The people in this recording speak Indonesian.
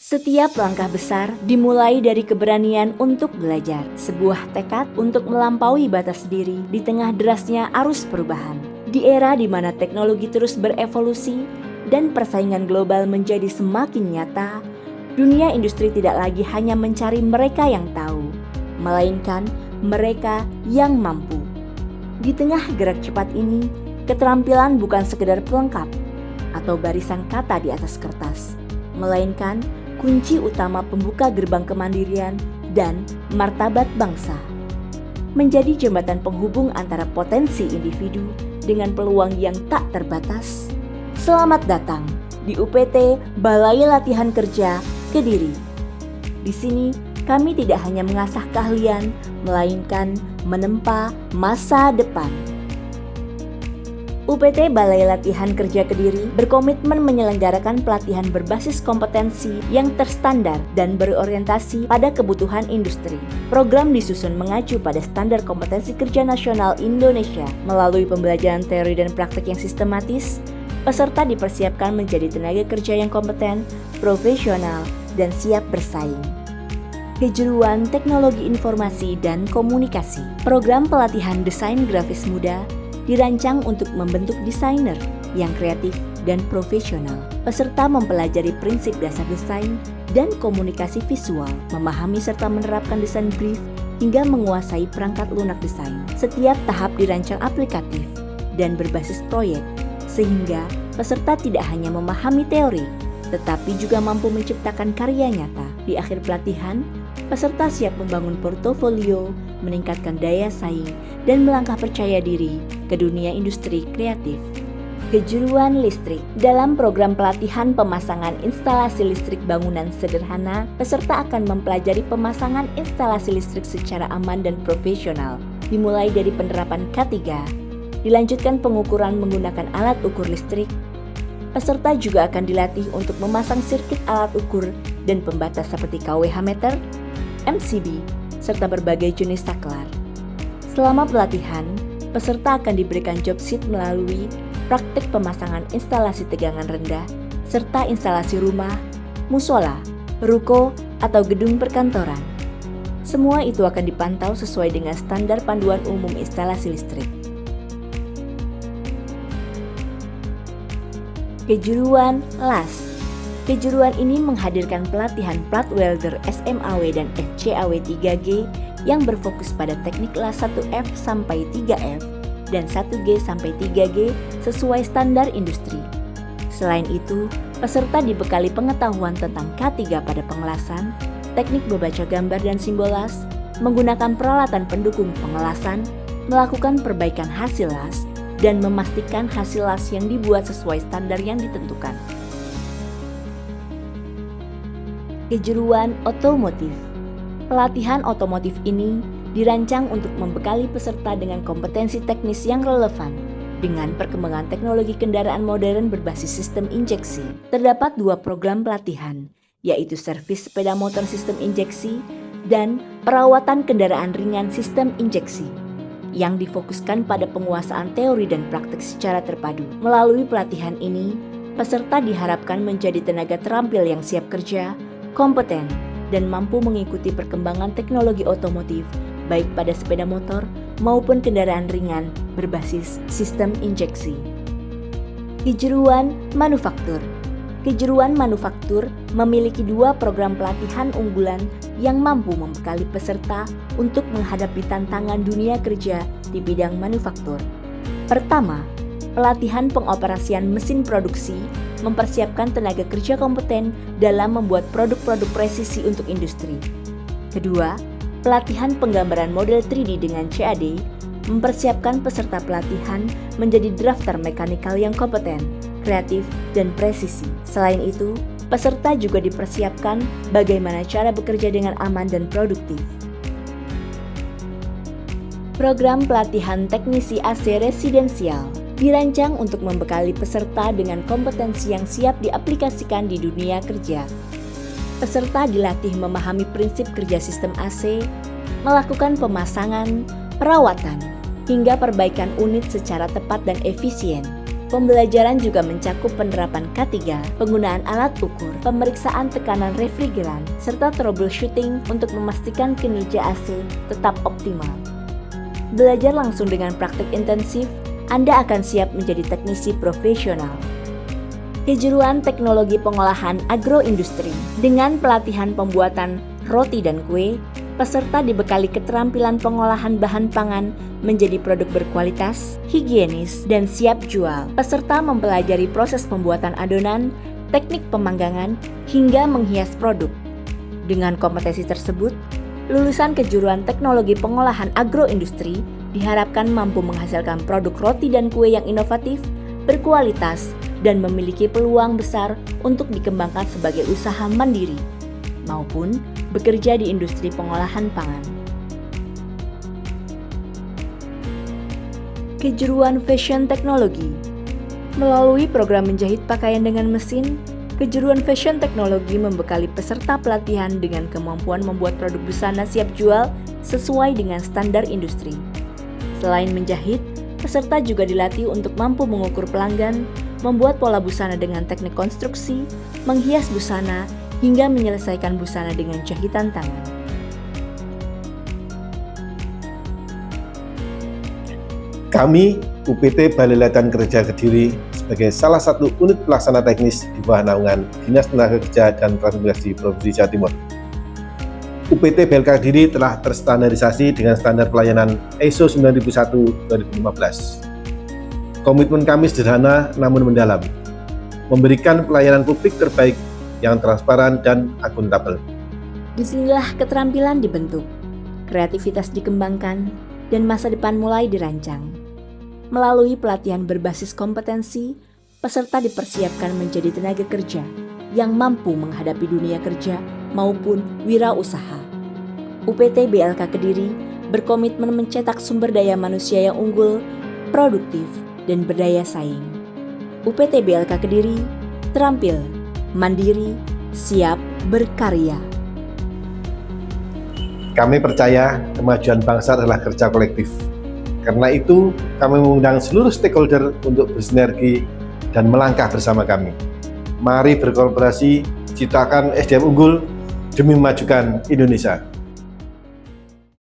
Setiap langkah besar dimulai dari keberanian untuk belajar, sebuah tekad untuk melampaui batas diri di tengah derasnya arus perubahan. Di era di mana teknologi terus berevolusi dan persaingan global menjadi semakin nyata, dunia industri tidak lagi hanya mencari mereka yang tahu, melainkan mereka yang mampu. Di tengah gerak cepat ini, keterampilan bukan sekedar pelengkap atau barisan kata di atas kertas, melainkan kunci utama pembuka gerbang kemandirian dan martabat bangsa. Menjadi jembatan penghubung antara potensi individu dengan peluang yang tak terbatas. Selamat datang di UPT Balai Latihan Kerja Kediri. Di sini kami tidak hanya mengasah keahlian, melainkan menempa masa depan. UPT Balai Latihan Kerja Kediri berkomitmen menyelenggarakan pelatihan berbasis kompetensi yang terstandar dan berorientasi pada kebutuhan industri. Program disusun mengacu pada standar kompetensi kerja nasional Indonesia. Melalui pembelajaran teori dan praktek yang sistematis, peserta dipersiapkan menjadi tenaga kerja yang kompeten, profesional, dan siap bersaing. Kejuruan Teknologi Informasi dan Komunikasi. Program pelatihan desain grafis muda dirancang untuk membentuk desainer yang kreatif dan profesional. Peserta mempelajari prinsip dasar desain dan komunikasi visual, memahami serta menerapkan desain brief hingga menguasai perangkat lunak desain. Setiap tahap dirancang aplikatif dan berbasis proyek, sehingga peserta tidak hanya memahami teori, tetapi juga mampu menciptakan karya nyata. Di akhir pelatihan, peserta siap membangun portofolio, meningkatkan daya saing, dan melangkah percaya diri ke dunia industri kreatif. Kejuruan listrik. Dalam program pelatihan pemasangan instalasi listrik bangunan sederhana, peserta akan mempelajari pemasangan instalasi listrik secara aman dan profesional. Dimulai dari penerapan K3, dilanjutkan pengukuran menggunakan alat ukur listrik. Peserta juga akan dilatih untuk memasang sirkuit alat ukur dan pembatas seperti kWh meter, MCB, serta berbagai jenis saklar. Selama pelatihan, peserta akan diberikan job sheet melalui praktik pemasangan instalasi tegangan rendah, serta instalasi rumah, musola, ruko, atau gedung perkantoran. Semua itu akan dipantau sesuai dengan standar panduan umum instalasi listrik. Kejuruan LAS. Kejuruan ini menghadirkan pelatihan plat welder SMAW dan FCAW 3G yang berfokus pada teknik las 1F sampai 3F dan 1G sampai 3G sesuai standar industri. Selain itu, peserta dibekali pengetahuan tentang K3 pada pengelasan, teknik membaca gambar dan simbol las, menggunakan peralatan pendukung pengelasan, melakukan perbaikan hasil las, dan memastikan hasil las yang dibuat sesuai standar yang ditentukan. Kejuruan otomotif. Pelatihan otomotif ini dirancang untuk membekali peserta dengan kompetensi teknis yang relevan dengan perkembangan teknologi kendaraan modern berbasis sistem injeksi. Terdapat 2 program pelatihan, yaitu servis sepeda motor sistem injeksi dan perawatan kendaraan ringan sistem injeksi, yang difokuskan pada penguasaan teori dan praktik secara terpadu. Melalui pelatihan ini, peserta diharapkan menjadi tenaga terampil yang siap kerja, kompeten, dan mampu mengikuti perkembangan teknologi otomotif baik pada sepeda motor maupun kendaraan ringan berbasis sistem injeksi. Kejuruan manufaktur. Kejuruan manufaktur memiliki 2 program pelatihan unggulan yang mampu membekali peserta untuk menghadapi tantangan dunia kerja di bidang manufaktur. Pertama, pelatihan pengoperasian mesin produksi mempersiapkan tenaga kerja kompeten dalam membuat produk-produk presisi untuk industri. Kedua, pelatihan penggambaran model 3D dengan CAD mempersiapkan peserta pelatihan menjadi drafter mekanikal yang kompeten, kreatif, dan presisi. Selain itu, peserta juga dipersiapkan bagaimana cara bekerja dengan aman dan produktif. Program pelatihan teknisi AC residensial dirancang untuk membekali peserta dengan kompetensi yang siap diaplikasikan di dunia kerja. Peserta dilatih memahami prinsip kerja sistem AC, melakukan pemasangan, perawatan, hingga perbaikan unit secara tepat dan efisien. Pembelajaran juga mencakup penerapan K3, penggunaan alat ukur, pemeriksaan tekanan refrigeran, serta troubleshooting untuk memastikan kinerja AC tetap optimal. Belajar langsung dengan praktik intensif, Anda akan siap menjadi teknisi profesional. Kejuruan Teknologi Pengolahan Agroindustri. Dengan pelatihan pembuatan roti dan kue, peserta dibekali keterampilan pengolahan bahan pangan menjadi produk berkualitas, higienis, dan siap jual. Peserta mempelajari proses pembuatan adonan, teknik pemanggangan, hingga menghias produk. Dengan kompetensi tersebut, lulusan kejuruan Teknologi Pengolahan Agroindustri diharapkan mampu menghasilkan produk roti dan kue yang inovatif, berkualitas, dan memiliki peluang besar untuk dikembangkan sebagai usaha mandiri maupun bekerja di industri pengolahan pangan. Kejuruan Fashion Teknologi. Melalui program menjahit pakaian dengan mesin, Kejuruan Fashion Teknologi membekali peserta pelatihan dengan kemampuan membuat produk busana siap jual sesuai dengan standar industri. Selain menjahit, peserta juga dilatih untuk mampu mengukur pelanggan, membuat pola busana dengan teknik konstruksi, menghias busana, hingga menyelesaikan busana dengan jahitan tangan. Kami, UPT Balai Latihan Kerja Kediri, sebagai salah satu unit pelaksana teknis di bawah naungan Dinas Tenaga Kerja dan Transmigrasi Provinsi Jawa Timur. UPT BLK Kediri telah terstandarisasi dengan standar pelayanan ISO 9001-2015. Komitmen kami sederhana namun mendalam, memberikan pelayanan publik terbaik yang transparan dan akuntabel. Disinilah keterampilan dibentuk, kreativitas dikembangkan, dan masa depan mulai dirancang. Melalui pelatihan berbasis kompetensi, peserta dipersiapkan menjadi tenaga kerja yang mampu menghadapi dunia kerja maupun wirausaha. UPT BLK Kediri berkomitmen mencetak sumber daya manusia yang unggul, produktif, dan berdaya saing. UPT BLK Kediri terampil, mandiri, siap berkarya. Kami percaya kemajuan bangsa adalah kerja kolektif. Karena itu, kami mengundang seluruh stakeholder untuk bersinergi dan melangkah bersama kami. Mari berkolaborasi, ciptakan SDM unggul demi memajukan Indonesia.